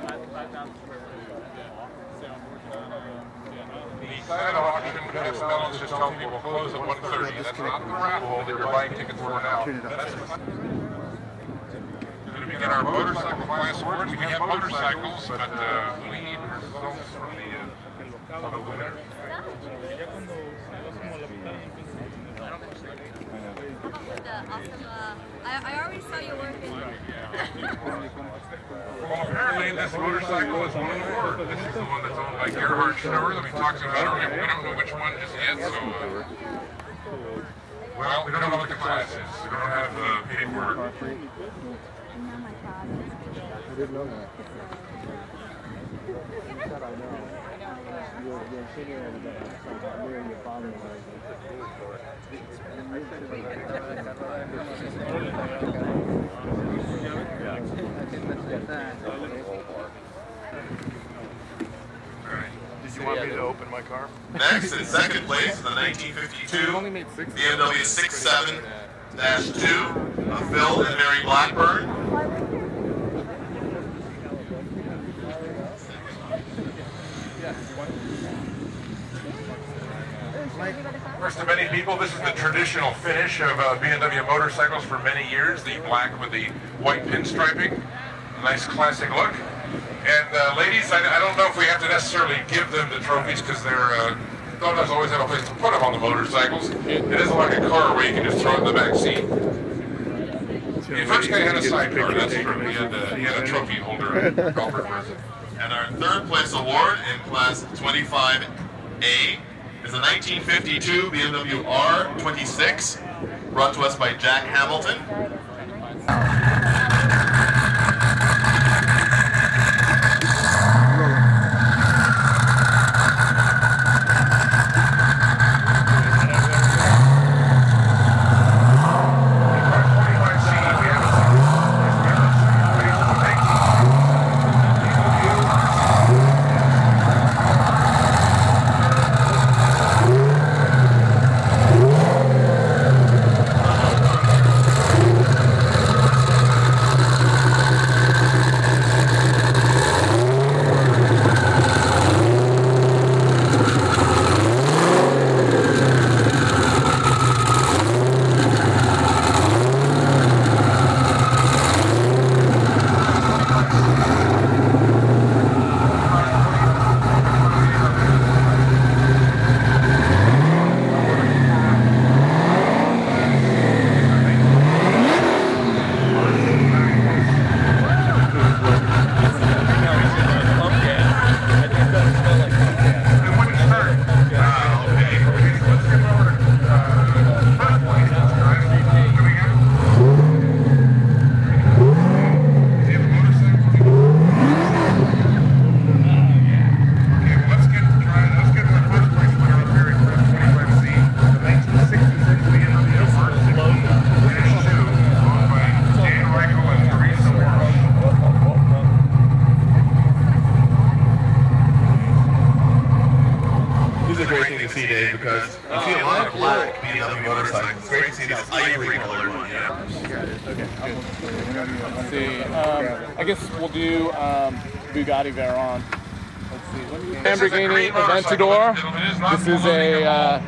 The silent auction past balance just tells me we'll close at 1:30. That's not the raffle that you're buying tickets for now. To begin our motorcycle class awards, we have motorcycles, but we need results from the winners. I already saw you working. Well, apparently this motorcycle is one of the worst. This is the one that's owned by Gerhard Schnorr that we talked about earlier. We don't know which one just yet, so... well, we don't know what the class is. We don't have the paperwork. I didn't know that. Did you want me to open my car? Next, in second place, the 1952 BMW 67-2 of Phil and Mary Blackburn. First to many people, this is the traditional finish of BMW motorcycles for many years, the black with the white pinstriping. A nice classic look. And ladies, I don't know if we have to necessarily give them the trophies because they're don't always have a place to put them on the motorcycles. It isn't like a car where you can just throw it in the back seat. The first guy had a sidecar, that's true. He had a trophy holder golfer. And our third place award in class 25A is a 1952 BMW R26, brought to us by Jack Hamilton. Because you see a lot of black BMW motorcycles. It's great to see this ivory colored one. Let's see. I guess we'll do Bugatti Veyron. Let's see. Lamborghini Aventador. This is a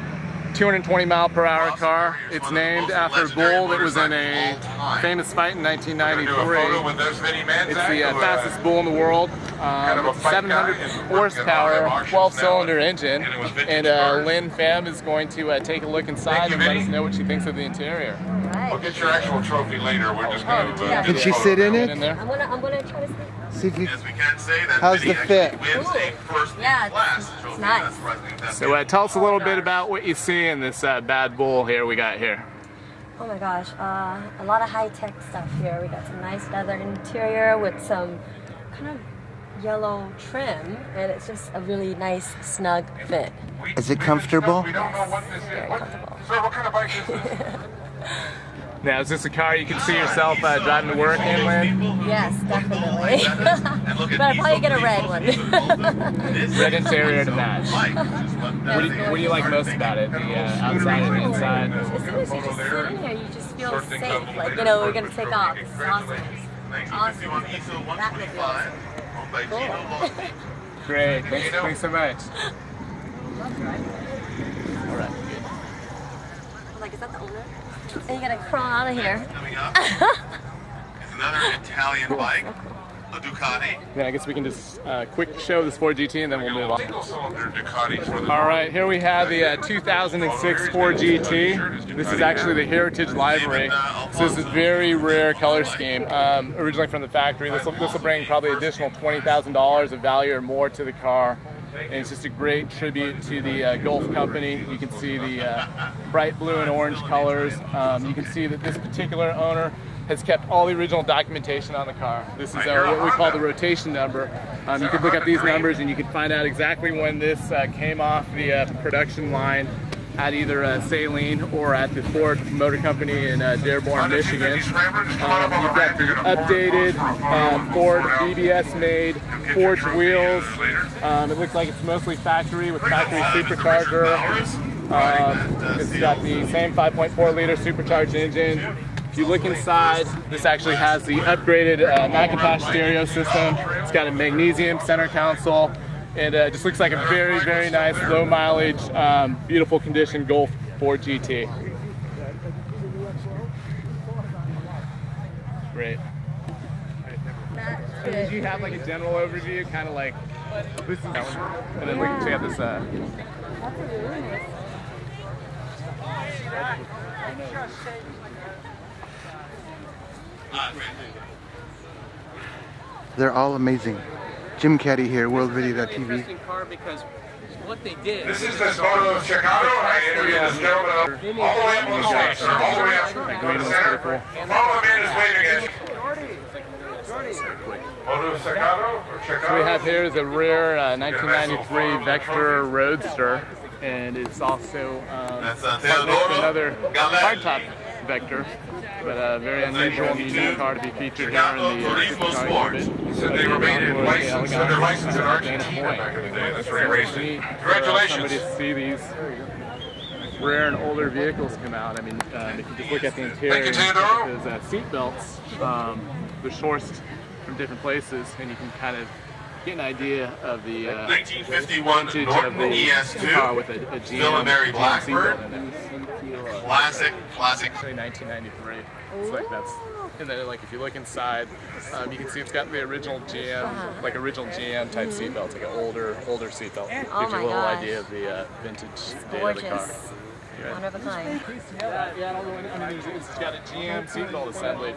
220-mile-per-hour car. It's named after a bull that was in a famous fight in 1993. It's the fastest bull in the world. 700 horsepower, 12-cylinder engine. And Lynn Pham is going to take a look inside and let us know what she thinks of the interior. We'll get your actual trophy later. We're just going to... Can she sit in it? I'm gonna try to see if you... Yes, we can say that how's the fit? Wins a first class trophy. It's nice. So tell us a little bit about what you see in this bad bull here we got here. Oh my gosh, a lot of high-tech stuff here. We got some nice leather interior with some kind of yellow trim, and it's just a really nice, snug fit. Is it comfortable? Yes, very comfortable. Sir, what kind of bike is this? Now, is this a car you can see yourself driving to work in, Lynn? Yes, definitely. But I'll probably get a red one. Red interior to match. What do you like most about it? The outside and the inside? As soon as you just sit in here, you just feel safe. Like, you know, we're going to take off. This is awesome. 1951 ISO 125, owned by Gino Lonti. Great. Thanks so much. All right. Good. Like, is that the owner? And you gotta crawl out of here. Coming up is another Italian bike, a Ducati. Then I guess we can just quick show the Sport GT and then we'll move on. Single-cylinder Ducati for the All right, here we have the 2006 Sport GT. This is actually the Heritage Livery. So this is a very rare color scheme. Originally from the factory. This will bring probably additional $20,000 of value or more to the car. And it's just a great tribute to the Gulf company. You can see the bright blue and orange colors. You can see that this particular owner has kept all the original documentation on the car. This is what we call the rotation number. You can look up these numbers and you can find out exactly when this came off the production line at either Saline or at the Ford Motor Company in Dearborn, Michigan. You've got the updated Ford BBS made forged wheels. It looks like it's mostly factory with factory supercharger. It's got the same 5.4 liter supercharged engine. If you look inside, this actually has the upgraded Macintosh stereo system. It's got a magnesium center console. And it just looks like a very, very nice, low mileage, beautiful condition Golf 4 GT. Great. Did you have like a general overview, kind of like this is, and then we can check out this. They're all amazing. Jim Caddy here, WorldVideo.tv. Interesting car because what they did. This is the photo of Chicago. I interviewed this gentleman all the way up on the stage, sir. All the way up to the center. Follow him in his waving at Photo of Chicago or Chicago? So we have here is a rare 1993 Vector Roadster, and it's also another hardtop Vector. But a very unusual and unique car to be featured here in the Sport. Said they were made in license, under license in Argentina back in the day. That's very racing. Congratulations. Somebody to see these rare and older vehicles come out. I mean, if you just look at the interior, those seat belts, they're sourced from different places, and you can kind of get an idea of the 1951 Norton ES2, car with a Millinery Blackbird. Classic. 1993. It's like that's, and then like if you look inside, you can see it's got the original GM, like original GM type seatbelt, like an older seatbelt. Gives you a little idea of the vintage day of the car. One of a kind. Yeah, I mean, it's got a GM seatbelt assembly.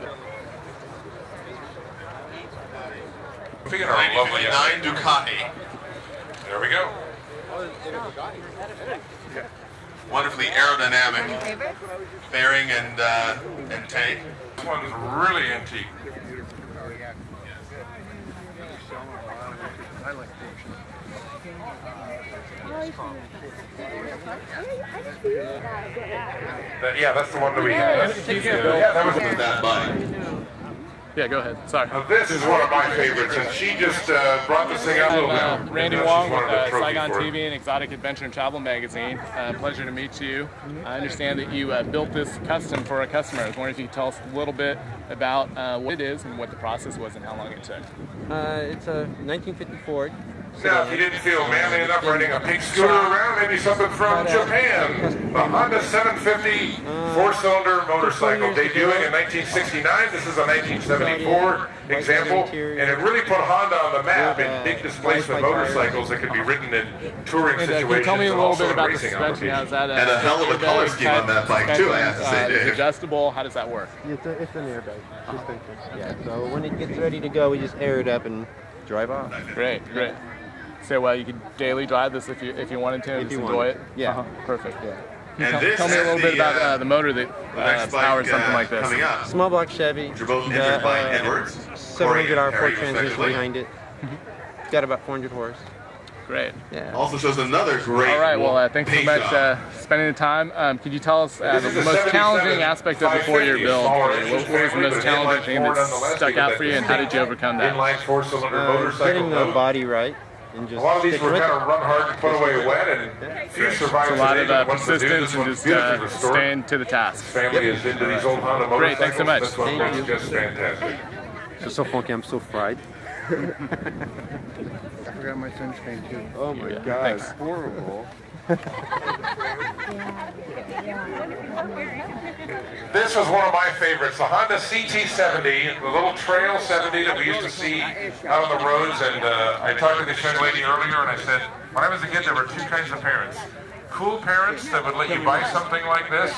Speaking of our lovely 9 Ducati. There we go. Wonderfully aerodynamic fairing and tank. This one's really antique. Yeah, that's the one that we had. Yeah, that was That bike. Yeah, go ahead. Sorry. This is one of my favorites, and she just brought this thing out a little bit. Randy Wong with Saigon TV and Exotic Adventure and Travel Magazine. Pleasure to meet you. I understand that you built this custom for a customer. I was wondering if you could tell us a little bit about what it is and what the process was and how long it took. It's a 1950 Ford. Now, if you didn't feel manly enough riding a pink scooter around, maybe something from Japan. The Honda 750 four-cylinder motorcycle debuting in 1969. This is a 1974 example, and it really put Honda on the map in big displacement motorcycles that could be ridden in touring situations. Can you tell me a little bit about the racing suspension? How's that? And a hell of a color scheme on that bike too, I have to say, Dave. It's adjustable. How does that work? It's an airbag suspension. Yeah. So when it gets ready to go, we just air it up and drive off. Great. So you could daily drive this if you wanted to, and just enjoy it. Yeah. Perfect. Yeah. And Tell me a little bit about the motor that powers something like this. Coming up. Small block Chevy. Which are both entered by Edwards. 700 R4 transmission behind it. It's got about 400 horse. Great. Yeah. Also shows another great. All right. Well, thanks so much spending the time. Could you tell us the most challenging aspect of the 4-year build? What was the most challenging thing that stuck out for you, and how did you overcome that? Inline four-cylinder motorcycle. Getting the body right. And just a lot of these were kind of run hard and put away wet, and few survived. A lot of persistence and just staying to the task. Family is into these old Honda motorcycles. Great, thanks so much. This one was just fantastic. It's so funky, I'm so fried. I forgot my sunscreen too. Oh my God, it's horrible. This was one of my favorites, the Honda CT70, the little trail 70 that we used to see out on the roads. And I talked to this young lady earlier, and I said, when I was a kid, there were two kinds of parents. Cool parents that would let you buy something like this,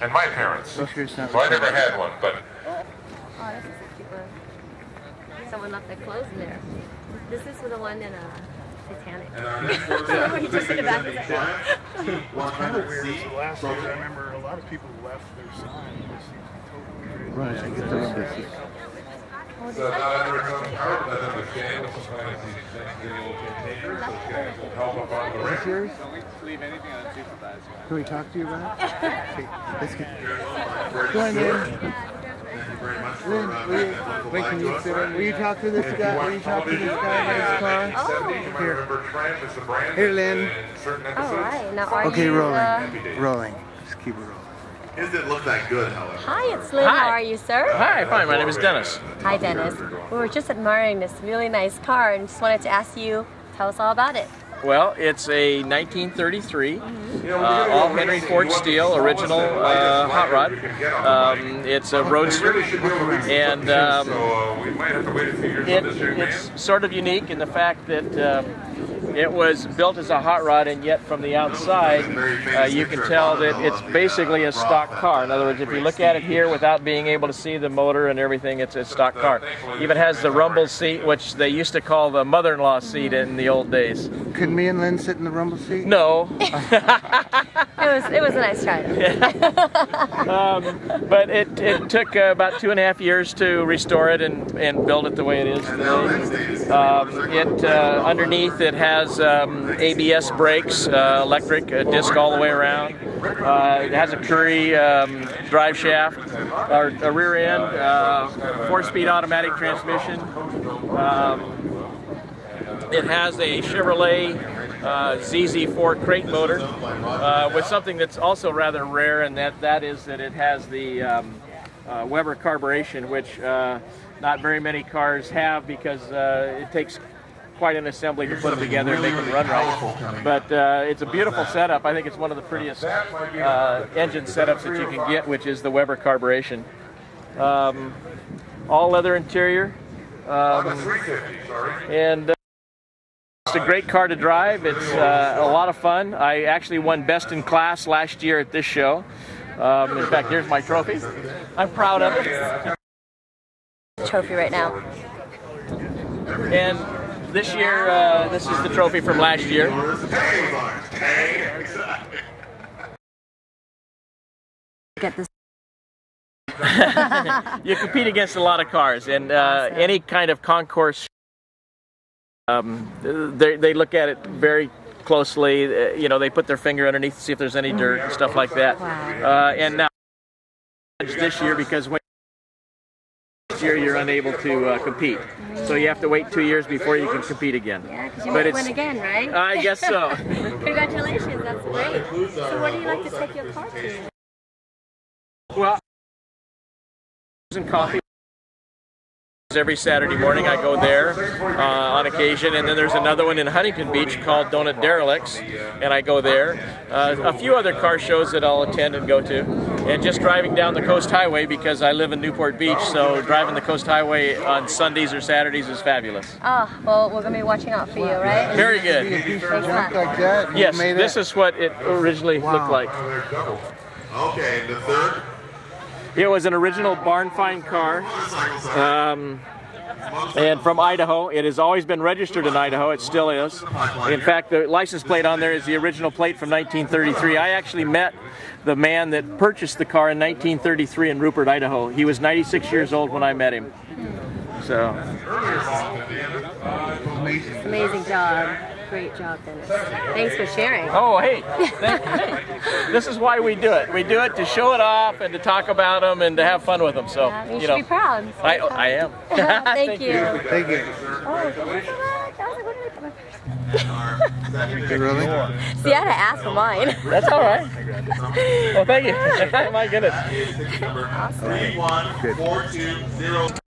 and my parents. So I never had one, but... Oh, this is a cute one. Someone left their clothes in there. This is the one in Titanic. When you just in the back, it's like, It's kind of weird. Last year, I remember a lot of people left their sign. This seems totally crazy. Right, I get those pieces. So not under its own power, but understand this is kind of these little containers. Those guys will help up on the rim. Yours? Don't leave anything unsupervised. Can we talk to you about it? Okay, let's get... Go on, Lynn. Lynn, wait, can you sit in? Will you talk to this guy? Will you talk to this guy in his car? Here, Lynn. all right. Now, are Okay, you, rolling. Rolling. Just keep it rolling. His didn't look that good, however. Hi, it's Lynn. Hi. How are you, sir? Hi, fine. My name is Dennis. Hi, Dennis. We were just admiring this really nice car and just wanted to ask you, tell us all about it. Well, it's a 1933 all Henry Ford steel original hot rod. It's a roadster, and it's sort of unique in the fact that it was built as a hot rod, and yet from the outside you can tell that it's basically a stock car. In other words, if you look at it here without being able to see the motor and everything, it's a stock car. Even has the rumble seat, which they used to call the mother-in-law seat in the old days. Could me and Lynn sit in the rumble seat? No. It was a nice try. But it took about 2.5 years to restore it and build it the way it is today. Underneath it has ABS brakes, electric disc all the way around. It has a Curry drive shaft, or a rear end, 4-speed automatic transmission. It has a Chevrolet ZZ4 crate motor with something that's also rather rare, and that is that it has the Weber carburation, which not very many cars have, because it takes quite an assembly to put them together and make them run right. But it's a beautiful setup. I think it's one of the prettiest engine setups that you can get, which is the Weber carburation. All leather interior. And it's a great car to drive. It's a lot of fun. I actually won Best in Class last year at this show. In fact, here's my trophy. I'm proud of it. Trophy right now. And this year, this is the trophy from last year. Get this. You compete against a lot of cars, and any kind of concourse, they look at it very closely. You know, they put their finger underneath to see if there's any dirt and stuff like that. And now this year, because when this year you're unable to compete, so you have to wait 2 years before you can compete again. Yeah, because you might win again, right? I guess so. Congratulations, that's great. So where do you like to take your car to? Well, and coffee. Every Saturday morning I go there on occasion, and then there's another one in Huntington Beach called Donut Derelicts, and I go there. A few other car shows that I'll attend and go to, and just driving down the Coast Highway, because I live in Newport Beach, so driving the Coast Highway on Sundays or Saturdays is fabulous. Oh, well, we're going to be watching out for you, right? Very good. Like that? Yes, this is what it originally looked like. Okay, the third. It was an original barn find car, and from Idaho. It has always been registered in Idaho. It still is. In fact, the license plate on there is the original plate from 1933. I actually met the man that purchased the car in 1933 in Rupert, Idaho. He was 96 years old when I met him. So. Amazing job. Great job, Dennis. Thanks for sharing. Oh, hey, hey, this is why we do it. We do it to show it off and to talk about them and to have fun with them. So, you should be proud. I am. Thank you. Thank you. Oh, thank you so much. I was like, where did I put my purse? Really? See, I had to ask for mine. That's all right. Well, thank you. My goodness. Awesome. 31420.